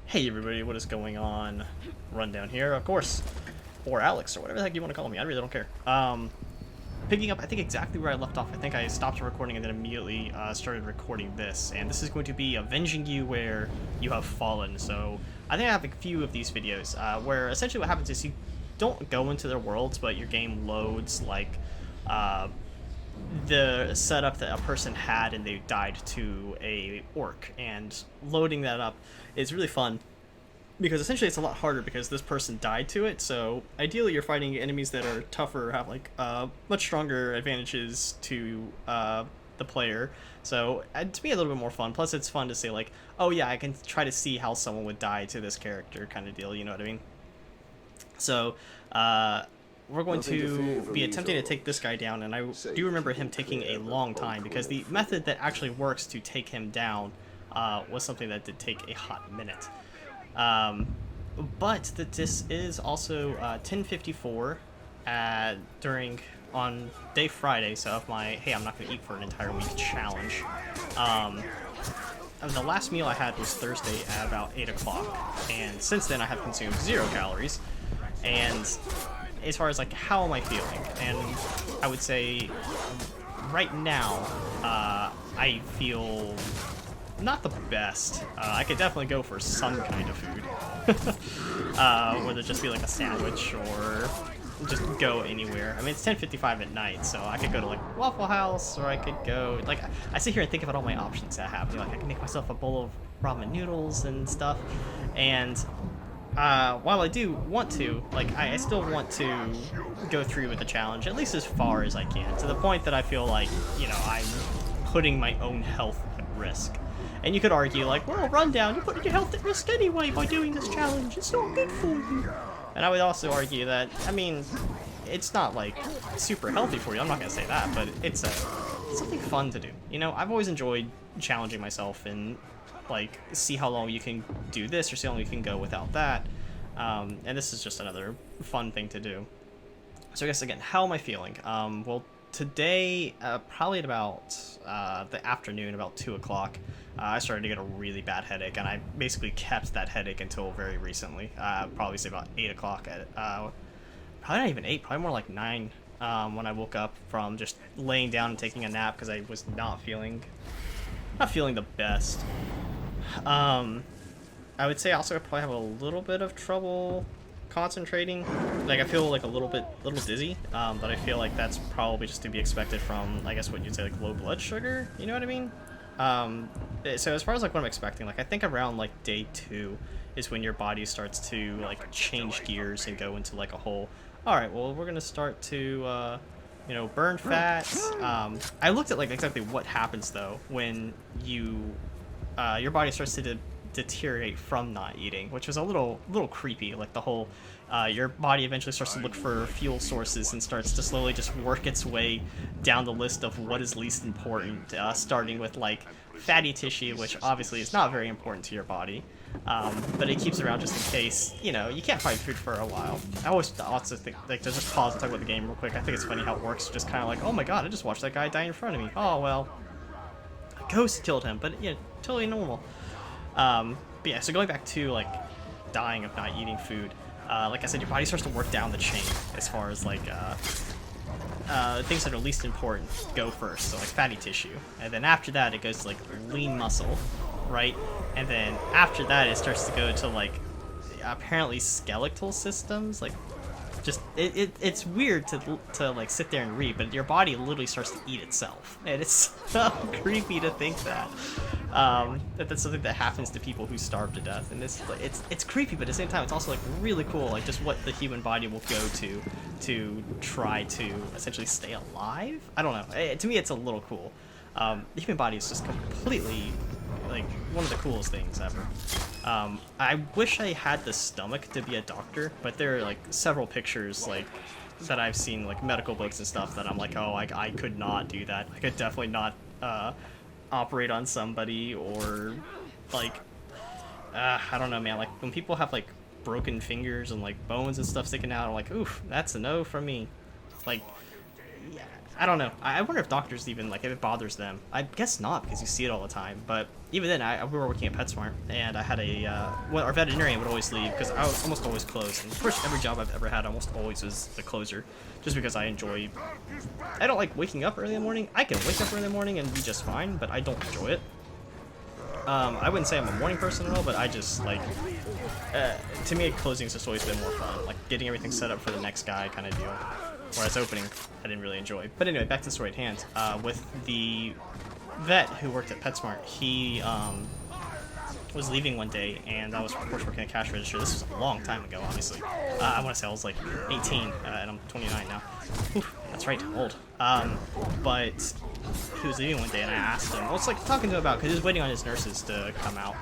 Hey everybody, what is going on? Rundown here, of course. Or Alex, or whatever the heck you want to call me, I really don't care. Picking up, I think, exactly where I left off. I think I stopped recording and then immediately started recording this. And this is going to be Avenging You Where You Have Fallen. So, I think I have a few of these videos where essentially what happens is you don't go into their worlds, but your game loads, like, the setup that a person had and they died to a orc. And loading that up is really fun because essentially it's a lot harder because this person died to it. So ideally you're fighting enemies that are tougher, have like much stronger advantages to the player. So to me a little bit more fun. Plus it's fun to say like, oh yeah, I can try to see how someone would die to this character kind of deal, you know what I mean? So we're going to be attempting to take this guy down, and I do remember him taking a long time because the method that actually works to take him down was something that did take a hot minute. But that this is also 10:54 on day Friday, so of my hey, I'm not going to eat for an entire week challenge. The last meal I had was Thursday at about 8 o'clock, and since then I have consumed 0 calories. And as far as like how am I feeling, and I would say right now I feel not the best. I could definitely go for some kind of food, whether it just be like a sandwich or just go anywhere. I mean, it's 10:55 at night, so I could go to like Waffle House, or I could go like I sit here and think about all my options I have. You know, like I can make myself a bowl of ramen noodles and stuff, and while I do want to, like, I still want to go through with the challenge, at least as far as I can, to the point that I feel like, you know, I'm putting my own health at risk. And you could argue, like, well, Rundown, you're putting your health at risk anyway by doing this challenge. It's not good for you. And I would also argue that, I mean, it's not, like, super healthy for you. I'm not going to say that, but it's something fun to do. You know, I've always enjoyed challenging myself and like see how long you can do this or see how long you can go without that, and this is just another fun thing to do. So I guess again, how am I feeling? Well, today probably at about the afternoon, about 2 o'clock, I started to get a really bad headache, and I basically kept that headache until very recently. Probably say about 8 o'clock at probably not even 8, probably more like 9, when I woke up from just laying down and taking a nap because I was not feeling the best. I would say also I probably have a little bit of trouble concentrating. Like I feel like a little dizzy, but I feel like that's probably just to be expected from, I guess what you'd say, like low blood sugar. You know what I mean? So as far as like what I'm expecting, like I think around like day 2 is when your body starts to like change gears and go into like a whole, all right, well we're gonna start to you know, burn fats. I looked at like exactly what happens though when you your body starts to deteriorate from not eating, which was a little creepy. Like the whole your body eventually starts to look for fuel sources and starts to slowly just work its way down the list of what is least important, starting with like fatty tissue, which obviously is not very important to your body, but it keeps around just in case, you know, you can't find food for a while. I always also think, like, to just pause and talk about the game real quick, I think it's funny how it works, just kind of like, oh my god, I just watched that guy die in front of me. Oh, well, a ghost killed him, but yeah, totally normal. But yeah, so going back to, like, dying of not eating food, like I said, your body starts to work down the chain as far as, like, things that are least important go first, so like fatty tissue, and then after that it goes to like lean muscle, right? And then after that it starts to go to like apparently skeletal systems, like just it's weird to like sit there and read, but your body literally starts to eat itself, and it's so creepy to think that that's something that happens to people who starve to death. And it's creepy, but at the same time it's also like really cool, like just what the human body will go to try to essentially stay alive. I don't know, to me it's a little cool. The human body is just completely like one of the coolest things ever. I wish I had the stomach to be a doctor, but there are like several pictures like that I've seen, like medical books and stuff, that I'm like, oh, I could not do that. I could definitely not operate on somebody, or like I don't know, man, like when people have like broken fingers and like bones and stuff sticking out, I'm like, oof, that's a no from me. Like, yeah, I don't know. I wonder if doctors even, like, if it bothers them. I guess not, because you see it all the time. But even then, we were working at PetSmart, and I had well, our veterinarian would always leave, because I was almost always closed. And pretty much every job I've ever had almost always was the closer, just because I don't like waking up early in the morning. I can wake up early in the morning and be just fine, but I don't enjoy it. I wouldn't say I'm a morning person at all, but I just, like, to me, closing's just always been more fun. Like, getting everything set up for the next guy kind of deal. Whereas opening, I didn't really enjoy. But anyway, back to the story at hand. With the vet who worked at PetSmart, he was leaving one day, and I was, of course, working at cash register. This was a long time ago, obviously. I want to say I was like 18, and I'm 29 now. Whew, that's right, old. But he was leaving one day, and I asked him, I was like talking to him about, because he was waiting on his nurses to come out,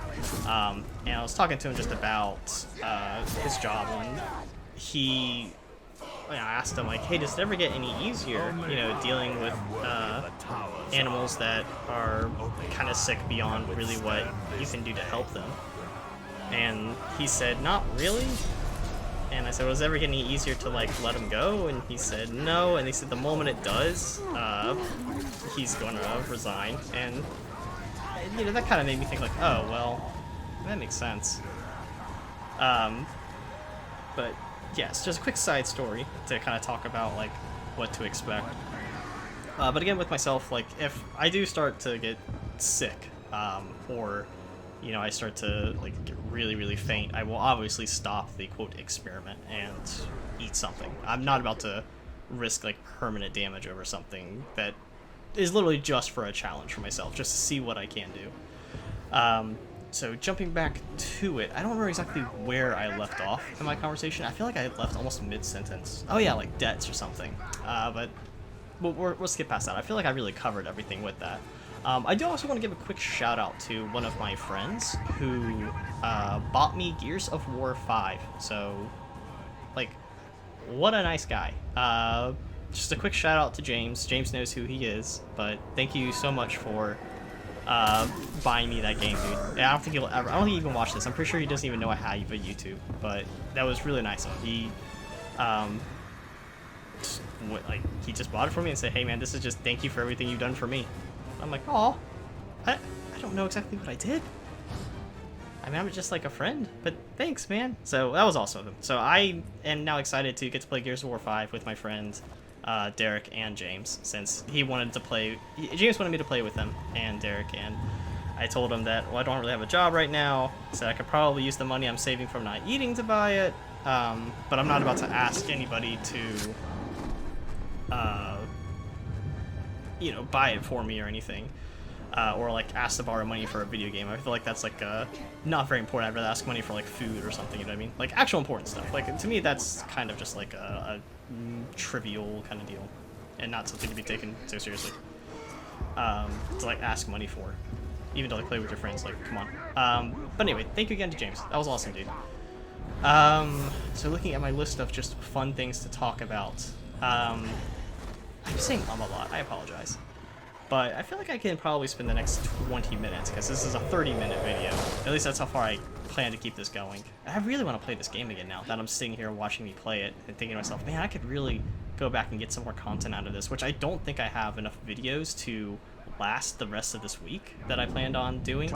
and I was talking to him just about his job, and I asked him, like, hey, does it ever get any easier, you know, dealing with animals that are kind of sick beyond really what you can do to help them? And he said, not really. And I said, was it ever getting easier to, like, let him go? And he said, no. And he said, the moment it does, he's going to resign. And, you know, that kind of made me think, like, oh, well, that makes sense. But yes, just a quick side story to kind of talk about, like, what to expect. But again, with myself, like, if I do start to get sick, or, you know, I start to, like, get really, really faint, I will obviously stop the, quote, experiment and eat something. I'm not about to risk, like, permanent damage over something that is literally just for a challenge for myself, just to see what I can do. So jumping back to it, I don't remember exactly where I left off in my conversation. I feel like I had left almost mid-sentence. Oh yeah, like debts or something. But we'll skip past that. I feel like I really covered everything with that. I do also want to give a quick shout out to one of my friends who bought me Gears of War 5. So, like, what a nice guy. Just a quick shout out to James. James knows who he is, but thank you so much for buying me that game, dude. I don't think he'll ever. I don't think he even watch this. I'm pretty sure he doesn't even know I have a YouTube. But that was really nice of him. He just bought it for me and said, "Hey, man, this is just thank you for everything you've done for me." I'm like, "Oh, I don't know exactly what I did. I mean, I'm just like a friend, but thanks, man." So that was awesome of him. So I am now excited to get to play Gears of War 5 with my friends. Derek and James, since he wanted to play. James wanted me to play with him and Derek, and I told him that, well, I don't really have a job right now, so I could probably use the money I'm saving from not eating to buy it, but I'm not about to ask anybody to, you know, buy it for me or anything, or like ask to borrow money for a video game. I feel like that's like not very important. I'd rather ask money for like food or something, you know what I mean? Like actual important stuff. Like to me, that's kind of just like a trivial kind of deal, and not something to be taken so seriously. To like ask money for, even to like play with your friends. Like, come on. But anyway, thank you again to James. That was awesome, dude. So looking at my list of just fun things to talk about. I'm saying a lot. I apologize. But I feel like I can probably spend the next 20 minutes, because this is a 30-minute video. At least that's how far I plan to keep this going. I really want to play this game again now that I'm sitting here watching me play it and thinking to myself, man, I could really go back and get some more content out of this, which I don't think I have enough videos to last the rest of this week that I planned on doing.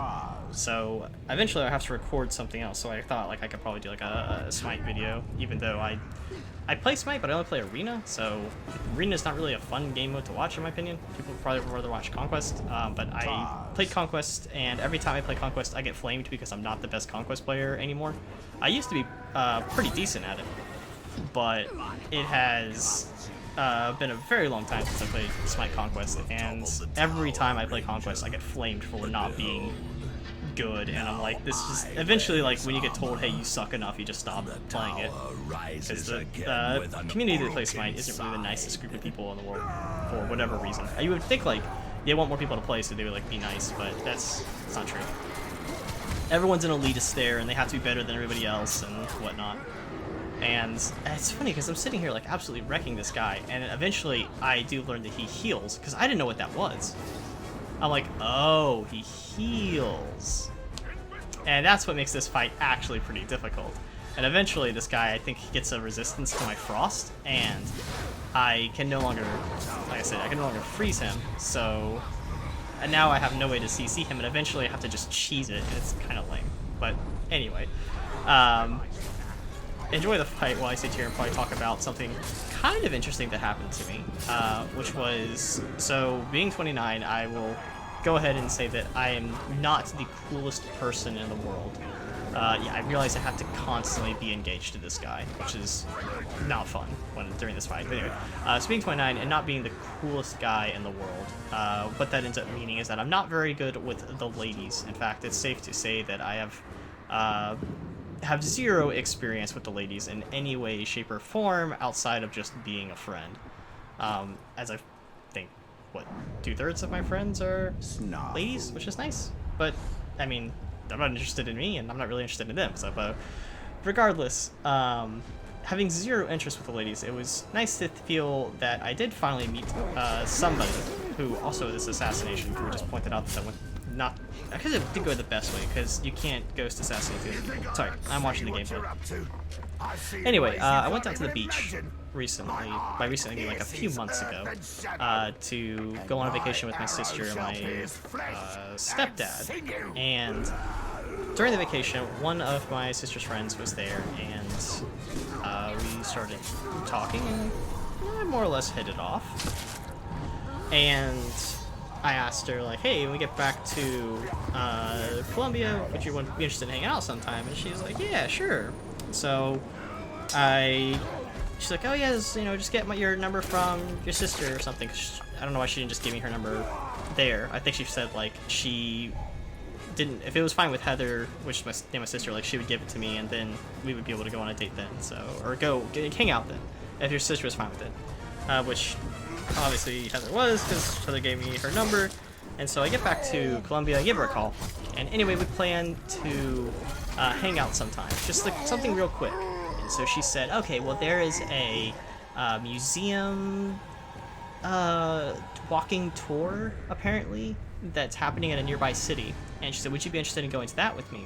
So eventually I'll have to record something else, so I thought like I could probably do like a Smite video, even though I play Smite, but I only play Arena, so Arena's not really a fun game mode to watch in my opinion. People would probably rather watch Conquest, but I played Conquest, and every time I play Conquest I get flamed because I'm not the best Conquest player anymore. I used to be pretty decent at it, but it has been a very long time since I played Smite Conquest, and every time I play Conquest I get flamed for not being good, and I'm like, this just eventually, like, when you get told, hey, you suck enough, you just stop playing it, because the community that plays Smite isn't really the nicest group of people in the world for whatever reason. You would think like they want more people to play so they would like be nice, but that's not true. Everyone's an elitist there, and they have to be better than everybody else and whatnot. And it's funny because I'm sitting here like absolutely wrecking this guy, and eventually I do learn that he heals, because I didn't know what that was. I'm like, oh, he heals. And that's what makes this fight actually pretty difficult. And eventually this guy, I think he gets a resistance to my frost, and I can no longer, like I said, I can no longer freeze him. So, and now I have no way to CC him, and eventually I have to just cheese it, and it's kind of lame. But anyway, enjoy the fight while I sit here and probably talk about something kind of interesting that happened to me, which was, so being 29, I will go ahead and say that I am not the coolest person in the world. Yeah, I realize I have to constantly be engaged to this guy, which is not fun during this fight. But anyway, so being 29 and not being the coolest guy in the world, what that ends up meaning is that I'm not very good with the ladies. In fact, it's safe to say that I have zero experience with the ladies in any way, shape, or form outside of just being a friend. As I think, what, 2/3 of my friends are ladies, which is nice. But, I mean, they're not interested in me, and I'm not really interested in them. So, regardless, having zero interest with the ladies, it was nice to feel that I did finally meet somebody who also this assassination crew just pointed out that went not. I guess it did go the best way because you can't ghost assassinate people. Sorry, I'm watching the gameplay. Anyway, I went down to the beach recently, by recently, I mean like a few months ago, to go on a vacation with my sister and my stepdad. And during the vacation, one of my sister's friends was there, and we started talking, and I more or less hit it off. And I asked her, like, hey, when we get back to Colombia, would you be interested in hanging out sometime? And she's like, yeah, sure. So she's like, oh yeah, just get your number from your sister or something. I don't know why she didn't just give me her number there. I think she said, like, she didn't, if it was fine with Heather, which is my sister, like, she would give it to me, and then we would be able to go on a date then, so, or hang out then, if your sister was fine with it. Which, obviously, Heather was, because Heather gave me her number, and so I get back to Colombia, I give her a call, and anyway, we plan to hang out sometime, just like something real quick. And so she said, okay, well, there is a museum walking tour, apparently, that's happening in a nearby city. And she said, would you be interested in going to that with me?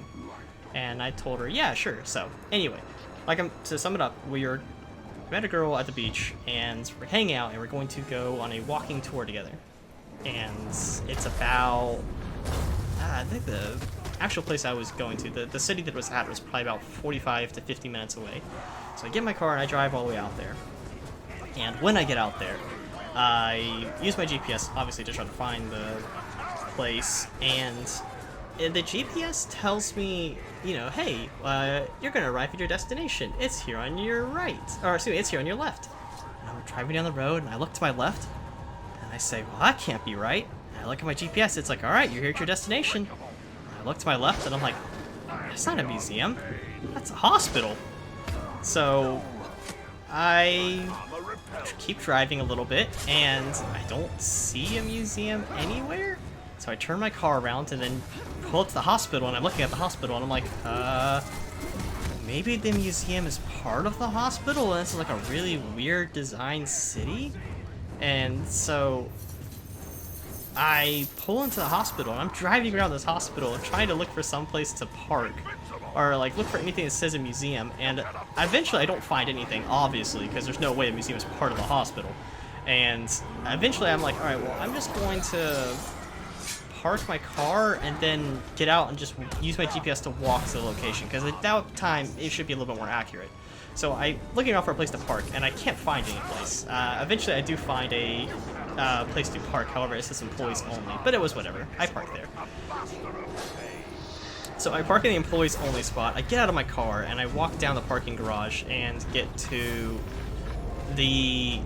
And I told her, yeah, sure. So anyway, to sum it up, we met a girl at the beach, and we're hanging out, and we're going to go on a walking tour together. And it's about, I think the actual place I was going to, the city that it was at was probably about 45 to 50 minutes away. So I get in my car and I drive all the way out there. And when I get out there, I use my GPS, obviously, to try to find the place, and the GPS tells me, hey, you're gonna arrive at your destination. It's here on your right, or excuse me, it's here on your left. And I'm driving down the road, and I look to my left, and I say, well, that can't be right. And I look at my GPS, it's like, all right, you're here at your destination. And I look to my left, and I'm like, that's not a museum, that's a hospital. So I keep driving a little bit, and I don't see a museum anywhere. So I turn my car around and then pull up to the hospital, and I'm looking at the hospital, and I'm like, maybe the museum is part of the hospital, and it's like a really weird design city. And so I pull into the hospital, and I'm driving around this hospital and trying to look for some place to park, or like look for anything that says a museum, and eventually I don't find anything, obviously, because there's no way a museum is part of the hospital. And eventually I'm like, alright, well, I'm just going to park my car and then get out and just use my GPS to walk to the location, because at that time it should be a little bit more accurate. So I'm looking around for a place to park, and I can't find any place. Eventually I do find a place to park, however it says employees only, but it was whatever. I parked there. So I park in the employees only spot, I get out of my car, and I walk down the parking garage and get to the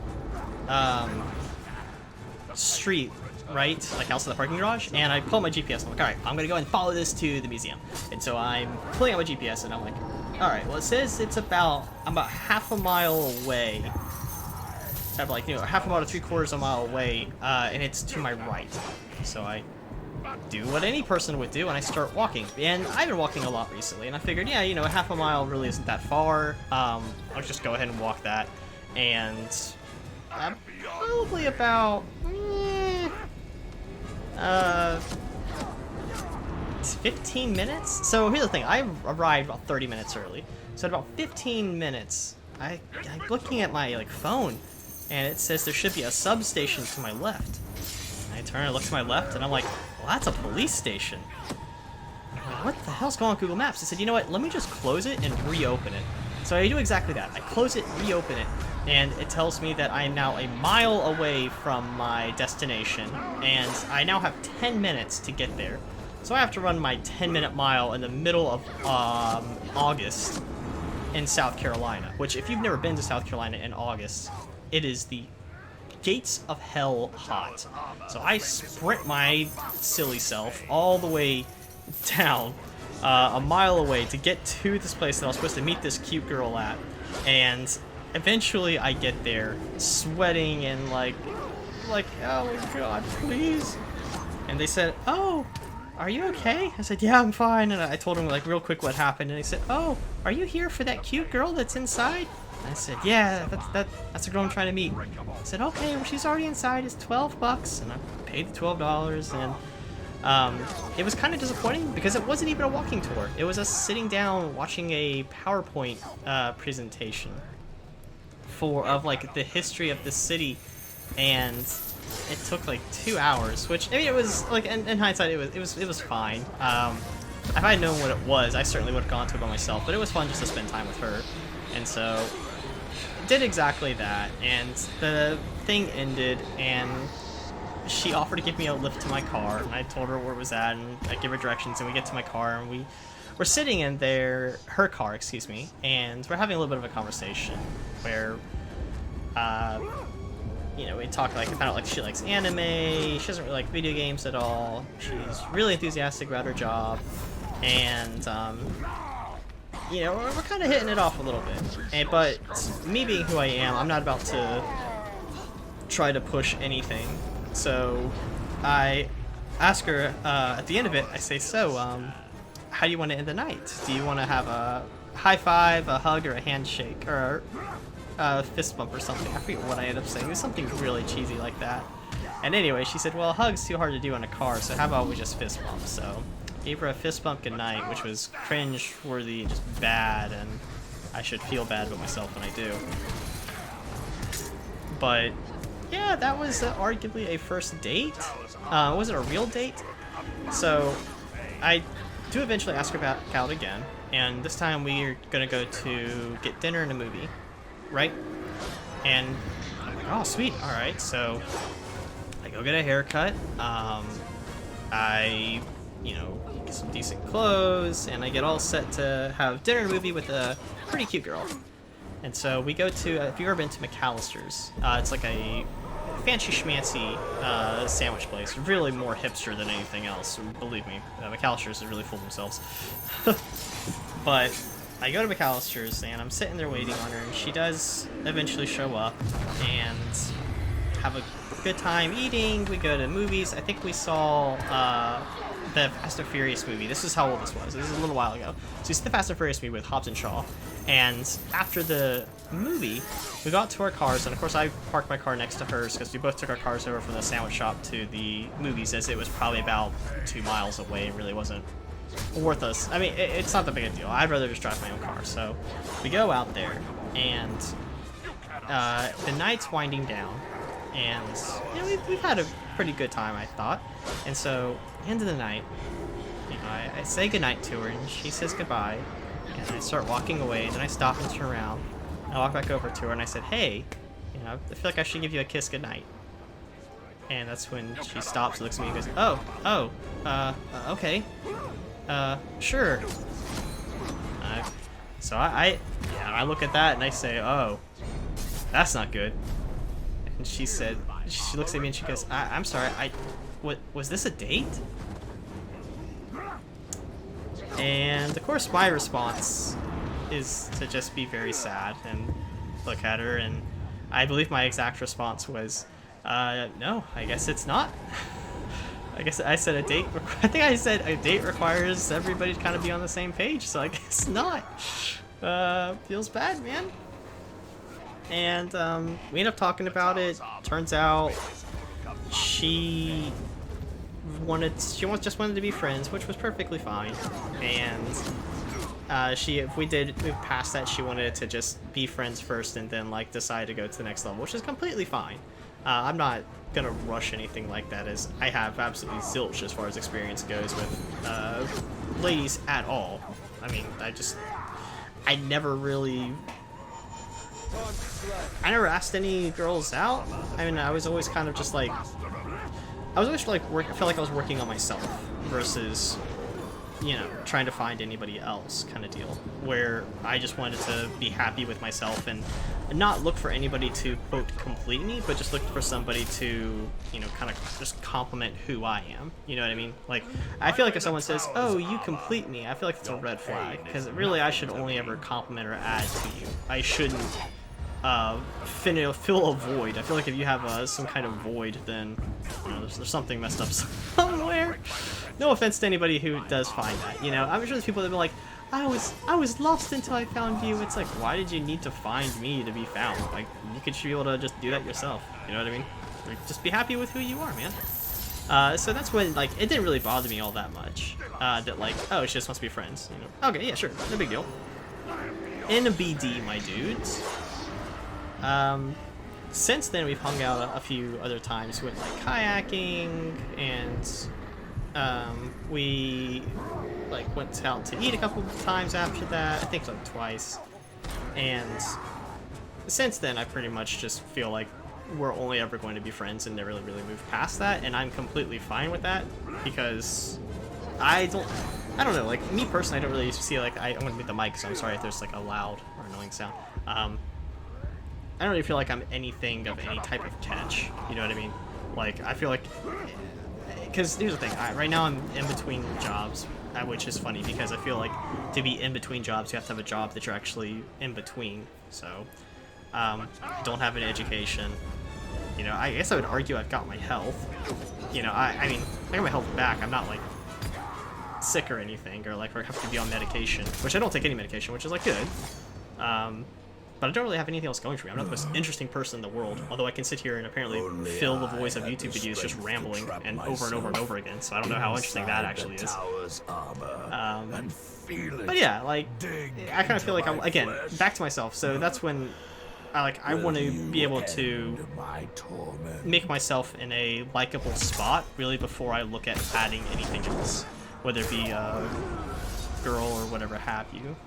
street, right, like outside the parking garage, and I pull out my GPS, I'm like, alright, I'm gonna go and follow this to the museum. And so I'm pulling out my GPS, and I'm like, alright, well, it says it's I'm about half a mile away, like, half a mile to 3/4 of a mile away, and it's to my right. So I do what any person would do, and I start walking. And I've been walking a lot recently, and I figured, yeah, half a mile really isn't that far. I'll just go ahead and walk that. And I'm probably about 15 minutes. So here's the thing, I arrived about 30 minutes early. So at about 15 minutes, I'm looking at my phone, and it says there should be a substation to my left. And I turn and look to my left, and I'm like, well, that's a police station. I'm like, what the hell's going on Google Maps? I said, you know what, let me just close it and reopen it. So I do exactly that. I close it, reopen it, and it tells me that I am now a mile away from my destination, and I now have 10 minutes to get there. So I have to run my 10-minute mile in the middle of August in South Carolina, which if you've never been to South Carolina in August, it is the gates of hell hot. So I sprint my silly self all the way down a mile away to get to this place that I was supposed to meet this cute girl at, and eventually I get there sweating and like oh my god, please. And they said, oh, are you okay? I said, yeah, I'm fine. And I told them like real quick what happened, and they said, oh, are you here for that cute girl that's inside? And I said, yeah, that's the girl I'm trying to meet. I said, okay, well, she's already inside. It's $12, and I paid the $12, and it was kind of disappointing because it wasn't even a walking tour. It was us sitting down watching a PowerPoint presentation of like the history of the city, and it took like 2 hours. Which, I mean, it was like in hindsight, it was fine. If I had known what it was, I certainly would have gone to it by myself. But it was fun just to spend time with her, and so did exactly that. And the thing ended, and she offered to give me a lift to my car, and I told her where it was at, and I gave her directions, and we get to my car, and we're sitting in her car, excuse me, and we're having a little bit of a conversation where, you know, we talk like about like she likes anime, she doesn't really like video games at all, she's really enthusiastic about her job, and you know, we're kind of hitting it off a little bit. But me being who I am, I'm not about to try to push anything. So I ask her at the end of it, I say, so how do you want to end the night? Do you want to have a high five, a hug, or a handshake, or a fist bump or something? I forget what I ended up saying. It was something really cheesy like that. And anyway, she said, well, a hug's too hard to do in a car, so how about we just fist bump? So gave her a fist bump goodnight, which was cringe-worthy, just bad, and I should feel bad about myself when I do. But yeah, that was arguably a first date. It wasn't a real date. So I do eventually ask her back out again, and this time we're gonna go to get dinner and a movie, right? And I'm like, oh sweet, all right. So I go get a haircut. I, you know, get some decent clothes, and I get all set to have dinner and a movie with a pretty cute girl. And so we go to, if you've ever been to McAllister's, it's like a fancy schmancy sandwich place. Really more hipster than anything else. Believe me, McAllister's is really full of themselves. But I go to McAllister's, and I'm sitting there waiting on her, and she does eventually show up, and have a good time eating. We go to movies. I think we saw the Fast and Furious movie. This is how old this was. This is a little while ago. So it's the Fast and Furious movie with Hobbs and Shaw. And after the movie, we got to our cars, and of course I parked my car next to hers because we both took our cars over from the sandwich shop to the movies, as it was probably about 2 miles away. It really wasn't worth us. I mean, it's not that big a deal. I'd rather just drive my own car. So we go out there, and the night's winding down, and you know, we've had a pretty good time, I thought. And so at the end of the night, you know, I say goodnight to her, and she says goodbye, and I start walking away, and then I stop and turn around. I walk back over to her, and I said, hey, you know, I feel like I should give you a kiss goodnight. And that's when she stops, looks at me, and goes, okay, sure. So I look at that, and I say, oh, that's not good. And she said, she looks at me and she goes, I'm sorry, was this a date? And of course my response is to just be very sad and look at her, and I believe my exact response was, no, I guess it's not. I guess I said I think I said a date requires everybody to kind of be on the same page, so I guess not. Feels bad, man. And we end up talking about it. Turns out she just wanted to be friends, which was perfectly fine. And if we did move past that, she wanted to just be friends first and then like decide to go to the next level, which is completely fine. I'm not gonna rush anything like that, as I have absolutely zilch as far as experience goes with ladies at all. I mean, I never really, I never asked any girls out. I mean, I was always kind of just like, I was always like I felt like I was working on myself versus, you know, trying to find anybody else kind of deal, where I just wanted to be happy with myself and not look for anybody to, quote, complete me, but just look for somebody to, you know, kind of just compliment who I am. You know what I mean? Like, I feel like if someone says, oh, you complete me, I feel like it's a red flag, because really I should only ever compliment or add to you. I shouldn't fill a void. I feel like if you have some kind of void, then, you know, there's something messed up somewhere. No offense to anybody who does find that, you know. I'm sure there's people that be like, I was lost until I found you. It's like, why did you need to find me to be found? Like, you should be able to just do that yourself. You know what I mean? Like, just be happy with who you are, man. So that's when, like, it didn't really bother me all that much. That, like, oh, she just wants to be friends, you know. Okay, yeah, sure, no big deal. In a BD, my dudes. Since then, we've hung out a few other times. We went, like, kayaking, and we like went out to eat a couple of times after that. I think like twice. And since then, I pretty much just feel like we're only ever going to be friends and never really move past that. And I'm completely fine with that, because I don't know. Like, me personally, I don't really see, like, I'm gonna mute the mic, so I'm sorry if there's like a loud or annoying sound. I don't really feel like I'm anything of any type of catch. You know what I mean? Like, I feel like, because here's the thing, right now I'm in between jobs, which is funny because I feel like to be in between jobs, you have to have a job that you're actually in between. So, don't have an education. You know, I guess I would argue I've got my health. You know, I mean, I got my health back. I'm not like sick or anything, or like I have to be on medication, which I don't take any medication, which is like good. But I don't really have anything else going for me. I'm not the most interesting person in the world, although I can sit here and apparently fill the voice of YouTube videos just rambling and over and over and over again, so I don't know how interesting that actually is. But yeah, like, I kind of feel like I'm, again, back to myself, so that's when I want to be able to make myself in a likable spot, really, before I look at adding anything else, whether it be a girl or whatever have you.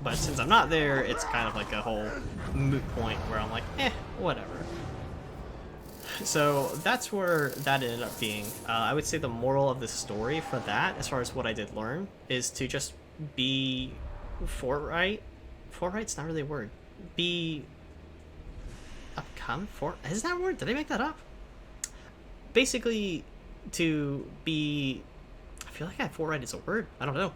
But since I'm not there, it's kind of like a whole moot point where I'm like, whatever. So that's where that ended up being. I would say the moral of the story for that, as far as what I did learn, is to just be forthright. Forthright's not really a word. Be is that a word? Did I make that up? Basically, to be, I feel like forthright is a word. I don't know.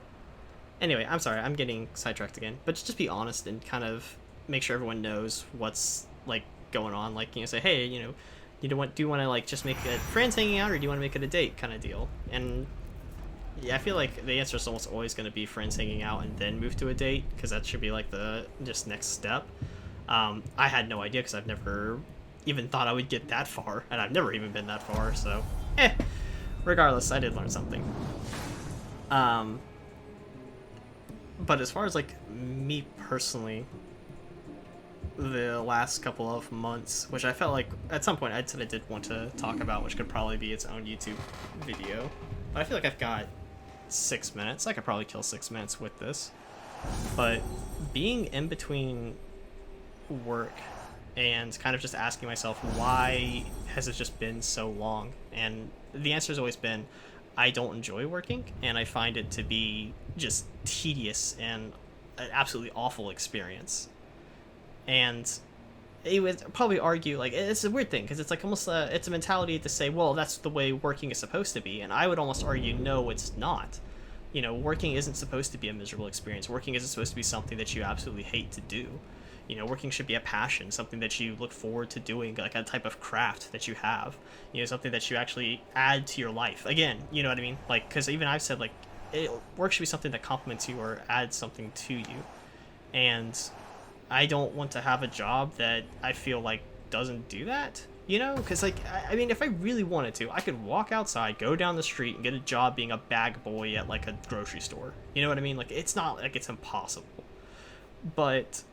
Anyway, I'm sorry, I'm getting sidetracked again. But just be honest and kind of make sure everyone knows what's, like, going on. Like, you know, say, hey, you know, do you want to, like, just make it friends hanging out, or do you want to make it a date kind of deal? And yeah, I feel like the answer is almost always going to be friends hanging out and then move to a date, because that should be, like, the just next step. I had no idea, because I've never even thought I would get that far, and I've never even been that far, so, regardless, I did learn something. But as far as, like, me personally, the last couple of months, which I felt like at some point I said I did want to talk about, which could probably be its own YouTube video, but I feel like I've got 6 minutes. I could probably kill 6 minutes with this. But being in between work and kind of just asking myself, why has it just been so long? And the answer has always been, I don't enjoy working, and I find it to be just tedious and an absolutely awful experience. And it would probably argue, like, it's a weird thing, because it's like almost it's a mentality to say, well, that's the way working is supposed to be, and I would almost argue, no, it's not. You know, working isn't supposed to be a miserable experience. Working isn't supposed to be something that you absolutely hate to do. You know, working should be a passion, something that you look forward to doing, like a type of craft that you have. You know, something that you actually add to your life. Again, you know what I mean? Like, because even I've said, like, work should be something that complements you or adds something to you. And I don't want to have a job that I feel like doesn't do that. You know, because like I mean, if I really wanted to, I could walk outside, go down the street, and get a job being a bag boy at like a grocery store. You know what I mean? Like it's not like it's impossible. But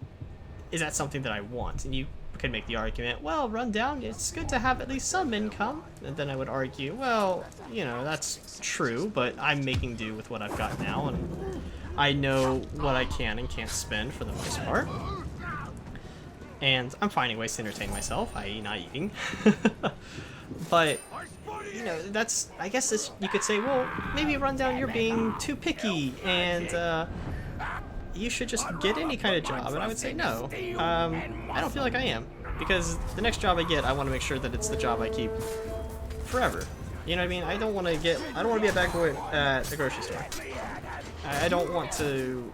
is that something that I want? And you could make the argument, well, rundown, it's good to have at least some income. And then I would argue, well, you know, that's true, but I'm making do with what I've got now, and I know what I can and can't spend for the most part. And I'm finding ways to entertain myself, i.e. not eating. But, you know, that's, I guess this, you could say, well, maybe rundown, you're being too picky, and you should just get any kind of job. And I would say no. I don't feel like I am, because the next job I get, I want to make sure that it's the job I keep forever. You know what I mean? I don't want to be a bag boy at the grocery store. I don't want to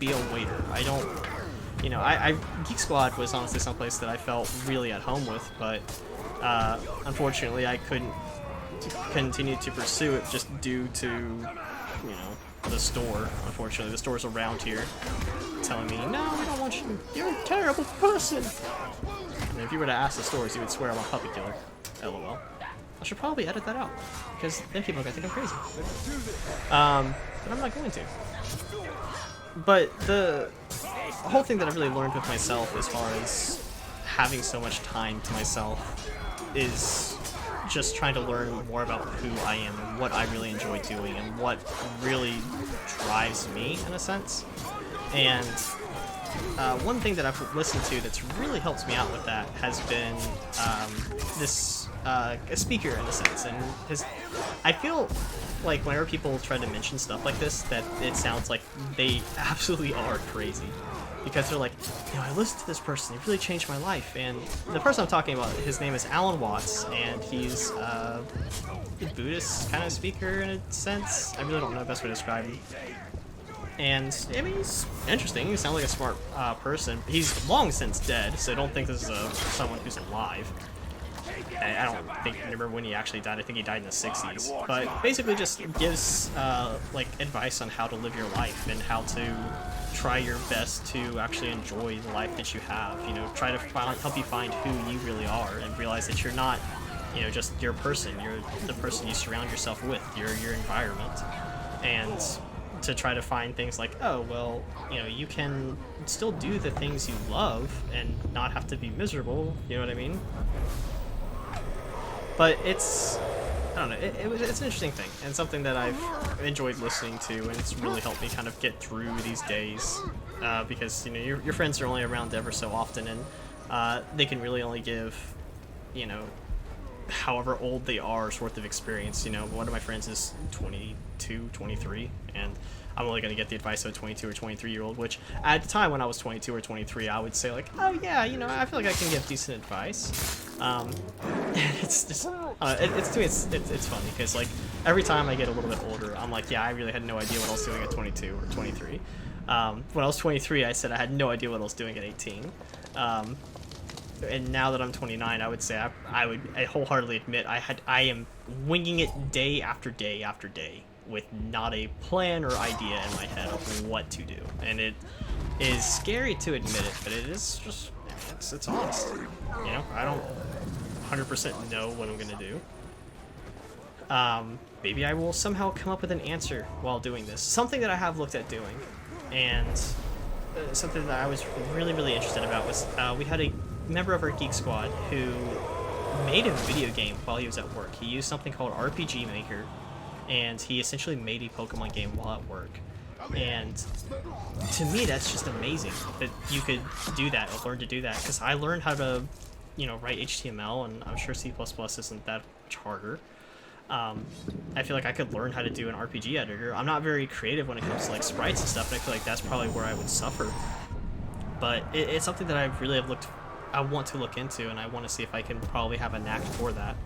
be a waiter. I don't, you know, Geek Squad was honestly someplace that I felt really at home with, but unfortunately I couldn't continue to pursue it just due to, you know, the store. Unfortunately, the stores around here telling me, no, we don't want you, you're a terrible person. And if you were to ask the stores, you would swear I'm a puppy killer. LOL. I should probably edit that out, because then people are gonna think I'm crazy. But I'm not going to. But the whole thing that I really learned with myself as far as having so much time to myself is just trying to learn more about who I am and what I really enjoy doing and what really drives me, in a sense. And one thing that I've listened to that's really helped me out with that has been a speaker, in a sense. And I feel like whenever people try to mention stuff like this, that it sounds like they absolutely are crazy. Because they're like, you know, I listened to this person, it really changed my life. And the person I'm talking about, his name is Alan Watts, and he's a Buddhist kind of speaker in a sense. I really don't know the best way to describe him. And, I mean, he's interesting. He sounds like a smart person. He's long since dead, so I don't think this is someone who's alive. I don't remember when he actually died. I think he died in the 60s. But basically just gives, like, advice on how to live your life and how to try your best to actually enjoy the life that you have. You know, try to help you find who you really are and realize that you're not, you know, just your person. You're the person you surround yourself with, your environment. And to try to find things like, oh, well, you know, you can still do the things you love and not have to be miserable, you know what I mean? But it's, I don't know, it's an interesting thing, and something that I've enjoyed listening to, and it's really helped me kind of get through these days, because, you know, your friends are only around ever so often, and they can really only give, you know, however old they are worth of experience. You know, one of my friends is 22, 23, and I'm only going to get the advice of a 22 or 23-year-old, which at the time when I was 22 or 23, I would say like, oh yeah, you know, I feel like I can give decent advice. It's just, to me, it's funny, because like every time I get a little bit older, I'm like, yeah, I really had no idea what I was doing at 22 or 23. When I was 23, I said I had no idea what I was doing at 18. And now that I'm 29, I would say I wholeheartedly admit I am winging it day after day after day with not a plan or idea in my head of what to do. And it is scary to admit it, but it is just, it's honest. You know, I don't 100% know what I'm gonna do. Maybe I will somehow come up with an answer while doing this. Something that I have looked at doing, and something that I was really, really interested about was we had a member of our Geek Squad who made a video game while he was at work. He used something called RPG Maker, and he essentially made a Pokemon game while at work. And to me, that's just amazing that you could do that or learn to do that, because I learned how to, you know, write HTML, and I'm sure C++ isn't that much harder. I feel like I could learn how to do an RPG editor. I'm not very creative when it comes to like sprites and stuff, and I feel like that's probably where I would suffer. But it's something that I really have I want to look into, and I want to see if I can probably have a knack for that.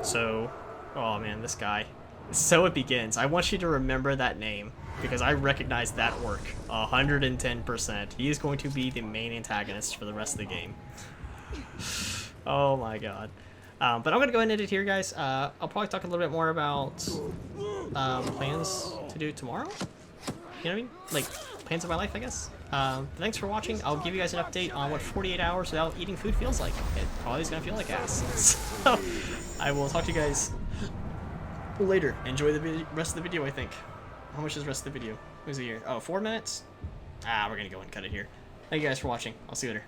So, oh man, this guy. So It Begins. I want you to remember that name, because I recognize that work 110%. He is going to be the main antagonist for the rest of the game. Oh my god. But I'm going to go ahead and end it here, guys. I'll probably talk a little bit more about plans to do tomorrow. You know what I mean? Like, plans of my life, I guess. Thanks for watching. I'll give you guys an update on what 48 hours without eating food feels like. It probably is gonna feel like ass. So, I will talk to you guys later. Enjoy the rest of the video, I think. How much is the rest of the video? What is it here? Oh, 4 minutes? We're gonna go and cut it here. Thank you guys for watching. I'll see you later.